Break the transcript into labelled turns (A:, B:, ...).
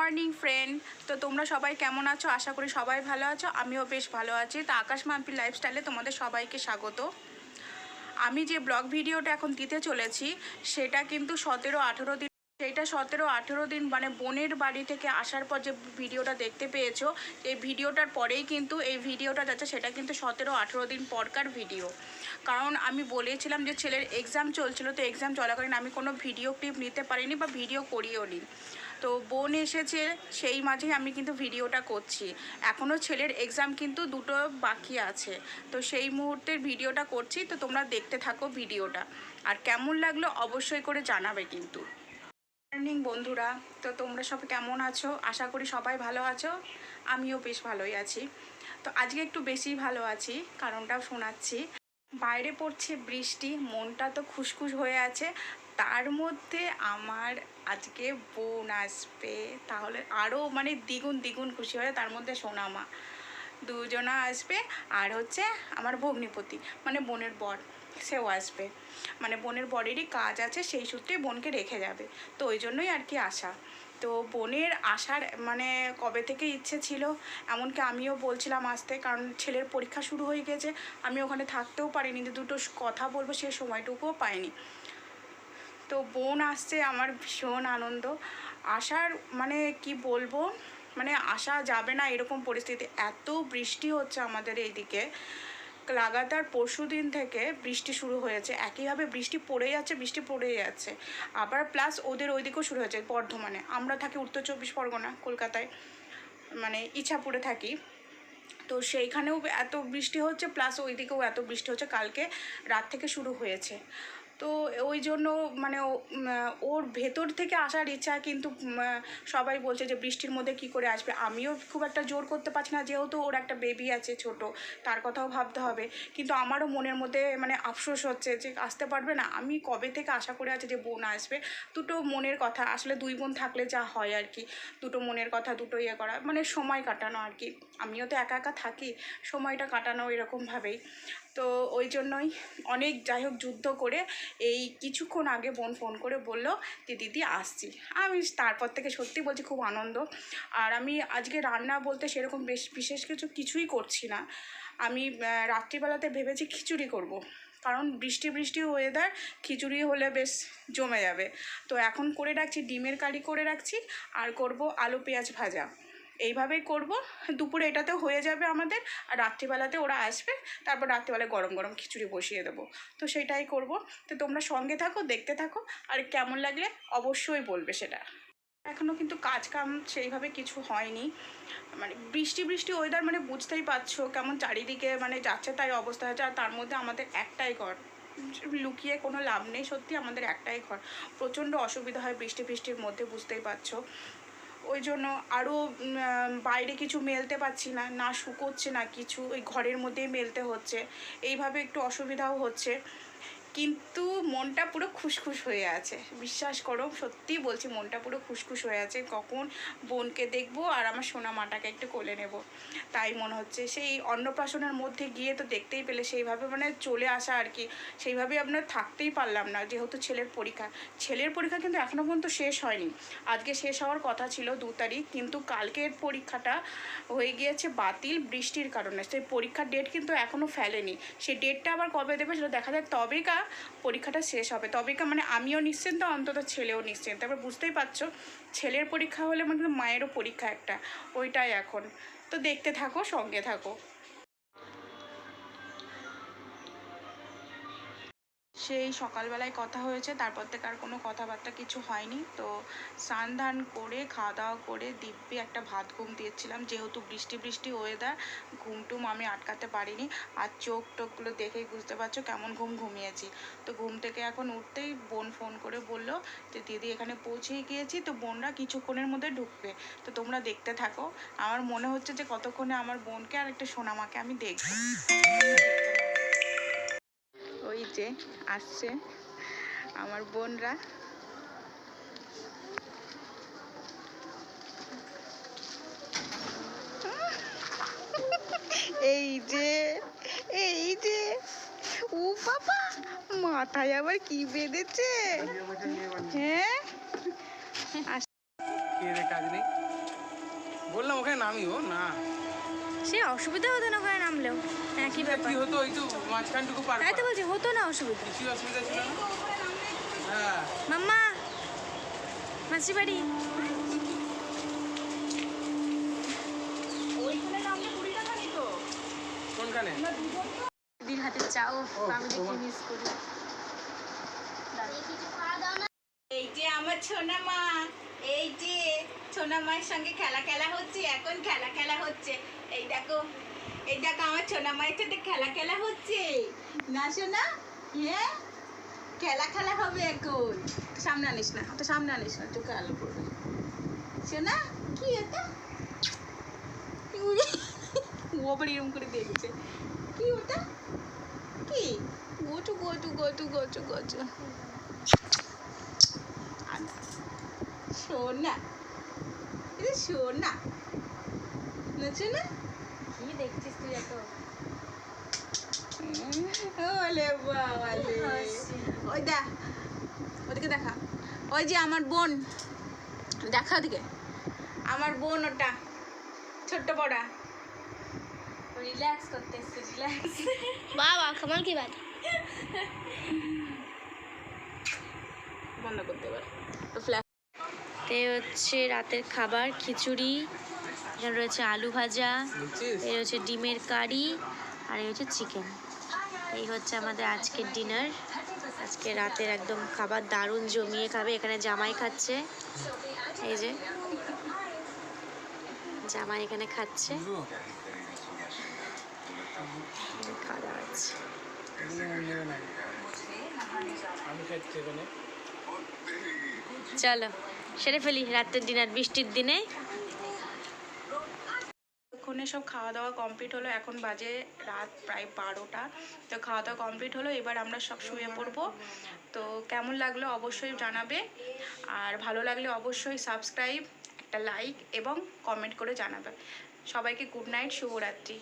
A: Morning friend. তো তোমরা সবাই কেমন আছো? আশা করি সবাই ভালো আছো, আমিও বেশ ভালো আছি। তো আকাশ মাম্পি লাইফস্টাইলে তোমাদের সবাইকে স্বাগত। আমি যে ব্লগ ভিডিওটা এখন দিতে চলেছি সেটা কিন্তু 17-18 দিন, সেইটা 17-18 দিন মানে বোনের বাড়ি থেকে আসার পর যে ভিডিওটা দেখতে পেয়েছো, এই ভিডিওটার পরেই কিন্তু এই ভিডিওটা যাচ্ছে, সেটা কিন্তু 17-18 দিন পরকার ভিডিও। কারণ আমি বলেছিলাম যে ছেলের এক্সাম চলছিল, তো এক্সাম চলাকালীন আমি কোনো ভিডিও ক্লিপ নিতে পারিনি বা ভিডিও করিও নি। তো বোন এসেছে, সেই মাঝেই আমি কিন্তু ভিডিওটা করছি। এখনও ছেলের এক্সাম কিন্তু দুটো বাকি আছে, তো সেই মুহূর্তের ভিডিওটা করছি। তো তোমরা দেখতে থাকো ভিডিওটা, আর কেমন লাগলো অবশ্যই করে জানাবে কিন্তু। মর্নিং বন্ধুরা, তো তোমরা সব কেমন আছো? আশা করি সবাই ভালো আছো, আমিও বেশ ভালোই আছি। তো আজকে একটু বেশি ভালো আছি, কারণটাও শোনাচ্ছি। বাইরে পড়ছে বৃষ্টি, মনটা তো খুশখুশ হয়ে আছে। তার মধ্যে আমার আজকে বোন আসবে, তাহলে আরও মানে দ্বিগুণ দ্বিগুণ খুশি হয়। তার মধ্যে সোনামা, দুজনা আসবে। আর হচ্ছে আমার ভগ্নিপতি মানে বোনের বর, সেও আসবে। মানে বোনের বরেরই কাজ আছে, সেই সূত্রে বোনকে রেখে যাবে। তো ওই জন্যই আর কি আসা। তো বোনের আসার মানে কবে থেকে ইচ্ছে ছিল, এমনকি আমিও বলছিলাম আসতে, কারণ ছেলের পরীক্ষা শুরু হয়ে গেছে। আমি ওখানে থাকতেও পারিনি, যে দুটো কথা বলবো সে সময়টুকুও পাইনি। তো বোন আসছে, আমার ভীষণ আনন্দ। আসার মানে কি বলবো, মানে আসা যাবে না এরকম পরিস্থিতি। এত বৃষ্টি হচ্ছে আমাদের এইদিকে, লাগাতার পরশু দিন থেকে বৃষ্টি শুরু হয়েছে। একইভাবে বৃষ্টি পড়ে যাচ্ছে, বৃষ্টি পড়ে যাচ্ছে। আবার প্লাস ওদের ওইদিকেও শুরু হয়েছে বর্ধমানে। আমরা থাকি উত্তর 24 পরগনা, কলকাতায়, মানে ইছাপুরে থাকি। তো সেইখানেও এত বৃষ্টি হচ্ছে, প্লাস ওইদিকেও এত বৃষ্টি হচ্ছে। কালকে রাত থেকে শুরু হয়েছে। তো ওই জন্য মানে ওর ভেতর থেকে আসার ইচ্ছা, কিন্তু সবাই বলছে যে বৃষ্টির মধ্যে কি করে আসবে। আমিও খুব একটা জোর করতে পারছি না, যেহেতু ওর একটা বেবি আছে ছোট, তার কথাও ভাবতে হবে। কিন্তু আমারও মনের মধ্যে মানে আফসোস হচ্ছে যে আসতে পারবে না। আমি কবে থেকে আশা করে আছি যে বোন আসবে। দুটো মনের কথা, আসলে দুই বোন থাকলে যা হয় আর কি, দুটো মনের কথা, দুটো ইয়ে করা, মানে সময় কাটানো আর কি। আমিও তো একা একা থাকি, সময়টা কাটানো এরকমভাবেই। তো ওই জন্যই অনেক যাই হোক যুদ্ধ করে এই কিছুক্ষণ আগে বোন ফোন করে বলল যে দিদি আসছি। আমি তারপর থেকে সত্যি বলছি খুব আনন্দ। আর আমি আজকে রান্না বলতে সেরকম বিশেষ কিছুই করছি না। আমি রাত্রিবেলাতে ভেবেছি খিচুড়ি করব, কারণ বৃষ্টি বৃষ্টি ওয়েদার, খিচুড়ি হলে বেশ জমে যাবে। তো এখন করে রাখছি, ডিমের কারি করে রাখছি, আর করব আলু পেঁয়াজ ভাজা। এইভাবেই করব। দুপুরে এটাতে হয়ে যাবে আমাদের, আর রাত্রিবেলাতে ওরা আসবে, তারপর রাত্রিবেলায় গরম গরম খিচুড়ি বসিয়ে দেবো। তো সেটাই করব। তো তোমরা সঙ্গে থাকো, দেখতে থাকো, আর কেমন লাগলে অবশ্যই বলবে সেটা। এখনও কিন্তু কাজ কাম সেইভাবে কিছু হয়নি। মানে বৃষ্টি বৃষ্টি ওয়েদার, মানে বুঝতেই পারছো কেমন চারিদিকে মানে যাচ্ছে তাই অবস্থা হয়েছে। আর তার মধ্যে আমাদের একটাই ঘর, লুকিয়ে কোনো লাভ নেই, সত্যি আমাদের একটাই ঘর। প্রচণ্ড অসুবিধা হয় বৃষ্টি বৃষ্টির মধ্যে, বুঝতেই পারছো। ওই জন্য আরও বাইরে কিছু মেলতে পারছি না, না শুকোচ্ছে না কিছু, ওই ঘরের মধ্যেই মেলতে হচ্ছে। এইভাবে একটু অসুবিধাও হচ্ছে, কিন্তু মনটা পুরো খুশখুশ হয়ে আছে। বিশ্বাস করো, সত্যিই বলছি, মনটা পুরো খুশখুশ হয়ে আছে। কখন বোনকে দেখবো আর আমার সোনা মাটাকে একটু কোলে নেব, তাই মনে হচ্ছে। সেই অন্নপ্রাশনের মধ্যে গিয়ে তো দেখতেই পেলে, সেইভাবে মানে চলে আসা আর কি। সেইভাবে আপনার থাকতেই পারলাম না, যেহেতু ছেলের পরীক্ষা। ছেলের পরীক্ষা কিন্তু এখনও পর্যন্ত শেষ হয়নি। আজকে শেষ হওয়ার কথা ছিল 2 তারিখ, কিন্তু কালকের পরীক্ষাটা হয়ে গিয়েছে বাতিল বৃষ্টির কারণে। সেই পরীক্ষার ডেট কিন্তু এখনও ফেলেনি। সেই ডেটটা আবার কবে দেবে সেটা দেখা যায়, তবেকা পরীক্ষাটা শেষ হবে। তবেকা মানে আমিও নিশ্চিন্ত, অন্তত ছেলেও নিশ্চিন্ত। তারপর বুঝতেই পারছো, ছেলের পরীক্ষা হলে মানে মায়েরও পরীক্ষা একটা, ওইটাই এখন। তো দেখতে থাকো, সঙ্গে থাকো। সেই সকালবেলায় কথা হয়েছে, তারপর থেকে আর কোনো কথাবার্তা কিছু হয়নি। তো স্নান ধান করে খাওয়া দাওয়া করে দিব্যি একটা ভাত ঘুম দিয়েছিলাম, যেহেতু বৃষ্টি বৃষ্টি ওয়েদার, ঘুমটুম আমি আটকাতে পারিনি। আর চোখ টোকগুলো দেখেই বুঝতে পারছো কেমন ঘুমিয়েছি। তো ঘুম থেকে এখন উঠতেই বোন ফোন করে বলল যে দিদি এখানে পৌঁছেই গিয়েছি, তো বোনরা কিছুক্ষণের মধ্যে ঢুকবে। তো তোমরা দেখতে থাকো। আমার মনে হচ্ছে যে কতক্ষণে আমার বোনকে আর একটা সোনামাকে আমি দেখবো। ওই যে আসছে আমার বোনরা। এই যে, এই যে, ও বাবা, মাথায় আবার কি বেঁধেছে? হ্যাঁ, কাজ নেই।
B: বললাম ওখানে নামিও না,
C: সে অসুবিধা হতো না ওখানে নামলেও, একই ব্যাপার।
B: কি হতো ওই তো মাঝখানটুকু পার
C: তাই তো
B: করা।
C: বলছি, হতো না অসুবিধা।
B: কিছু অসুবিধা ছিল না। হ্যাঁ
C: মাম্মা, মাসি বাড়ি।
A: ওইখানে নামলে 20 টাকা নিত।
B: কোনখানে?
C: দিদির হাতে চাও, আমি দেখি
B: তোমার-
C: মিস করি।
A: এই যে আমার ছোনা মা, এই যে ছোনা মায়ের সঙ্গে খেলা খেলা হচ্ছে, এখন খেলা খেলা হচ্ছে। এই দেখো, এই দেখো আমার ছোনা মায়ের সাথে খেলা খেলা হচ্ছে না সোনা? হ্যাঁ, খেলা খেলা হবে এখন। সামনে আনিস না, ওটা সামনে আনিস না, চোখে আলো পড়বে। সোনা কি এটা? ও আবার এরকম করে দেখছে, কি ওটা? কি goto goto goto goto goto সোনা, এটা সোনা না সোনা?
C: কি দেখছিস তুই এত?
A: ওলে বাবালে, ওই দেখ, ওদিকে দেখা, ওই যে আমার বোন, দেখা ওদিকে, আমার বোন ওটা ছোট্ট পড়া।
C: রিল্যাক্স করতেছে, রিল্যাক্স।
D: বাবা কেমন কি বাদ
A: বন্ধ করতে পারে তো ফ্ল্যাশ।
C: এ হচ্ছে রাতের খাবার, খিচুড়ি, এখানে রয়েছে আলু ভাজা,
B: বুঝছিস?
C: এই হচ্ছে ডিমের কারি, আর এই হচ্ছে চিকেন। এই হচ্ছে আমাদের আজকের ডিনার। আজকে রাতের একদম খাবার দারুণ জমিয়ে খাবে। এখানে জামাই খাচ্ছে, এই যে জামাই এখানে খাচ্ছে, খাওয়া দাওয়া হচ্ছে।
B: এগুলো আমার নেবে না। আমি খাচ্ছি এখানে।
C: চলো সেরে ফেলি রাতের ডিনার বৃষ্টির দিনে।
A: ওখানে সব খাওয়া দাওয়া কমপ্লিট হলো, এখন বাজে রাত প্রায় 12টা। তো খাওয়া দাওয়া কমপ্লিট হলো, এবার আমরা সব শুয়ে পড়বো। তো কেমন লাগলো অবশ্যই জানাবে, আর ভালো লাগলে অবশ্যই সাবস্ক্রাইব, একটা লাইক এবং কমেন্ট করে জানাবে। সবাইকে গুড নাইট, শুভরাত্রি।